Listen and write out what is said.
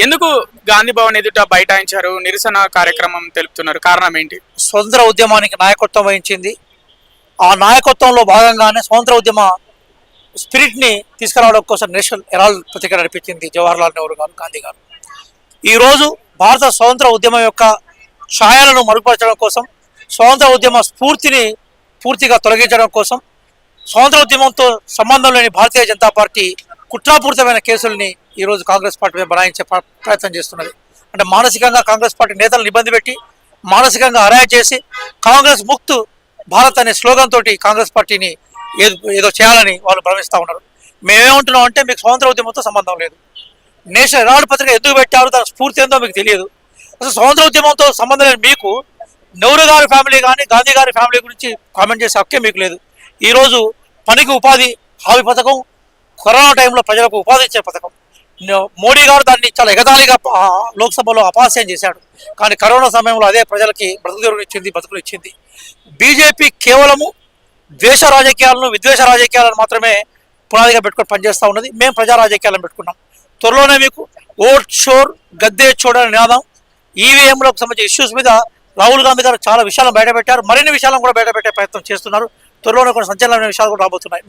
ఎందుకు గాంధీ భవన్ ఎదుట బైఠాయించారు, నిరసన కార్యక్రమం తెలుపుతున్నారు? కారణం ఏంటి? స్వతంత్ర ఉద్యమానికి నాయకత్వం వహించింది. ఆ నాయకత్వంలో భాగంగానే స్వతంత్ర ఉద్యమ స్పిరిట్ని తీసుకురావడం కోసం నేషనల్ హెరాల్డ్ పత్రిక నడిపించింది జవహర్లాల్ నెహ్రూ గారు, గాంధీ గారు. ఈరోజు భారత స్వతంత్ర ఉద్యమం యొక్క ఛాయలను మరుగుపరచడం కోసం, స్వతంత్ర ఉద్యమ స్ఫూర్తిని పూర్తిగా తొలగించడం కోసం, స్వతంత్ర ఉద్యమంతో సంబంధం లేని భారతీయ జనతా పార్టీ కుట్రాపూరితమైన కేసుల్ని ఈరోజు కాంగ్రెస్ పార్టీ మీద బనాయించే ప్రయత్నం చేస్తున్నది. అంటే మానసికంగా కాంగ్రెస్ పార్టీ నేతలను ఇబ్బంది పెట్టి, మానసికంగా హరాయి చేసి, కాంగ్రెస్ ముక్త్ భారత్ అనే స్లోగన్ తోటి కాంగ్రెస్ పార్టీని ఏదో చేయాలని వాళ్ళు భ్రమిస్తూ ఉన్నారు. మేమేమంటున్నాం అంటే, మీకు స్వతంత్ర ఉద్యమంతో సంబంధం లేదు. నేషనల్ హెరాల్డ్ పత్రిక ఎందుకు పెట్టారు, దాని స్ఫూర్తి ఏందో మీకు తెలియదు. అసలు స్వతంత్ర ఉద్యమంతో సంబంధం లేని మీకు నెహ్రూ గారి ఫ్యామిలీ కానీ గాంధీ గారి ఫ్యామిలీ గురించి కామెంట్ చేసే హక్కే మీకు లేదు. ఈరోజు పనికి ఉపాధి హామీ పథకం, కరోనా టైంలో ప్రజలకు ఉపాధి ఇచ్చే పథకం, మోడీ గారు దాన్ని చాలా ఎగతాళిగా లోక్సభలో అపహాస్యం చేశాడు. కానీ కరోనా సమయంలో అదే ప్రజలకి బతుకులు ఇచ్చింది. బీజేపీ కేవలము ద్వేష రాజకీయాలను, విద్వేష రాజకీయాలను మాత్రమే పునాదిగా పెట్టుకొని పనిచేస్తూ ఉన్నది. మేము ప్రజా రాజకీయాలను పెట్టుకున్నాం. త్వరలోనే మీకు ఓట్ షోర్ గద్దే చూడని నినాదం, ఈవీఎంలకు సంబంధించిన ఇష్యూస్ మీద రాహుల్ గాంధీ గారు చాలా విషయాలను బయటపెట్టారు. మరిన్ని విషయాలను కూడా బయటపెట్టే ప్రయత్నం చేస్తున్నారు. త్వరలోనే కొన్ని సంచలనమైన విషయాలు కూడా రాబోతున్నాయి.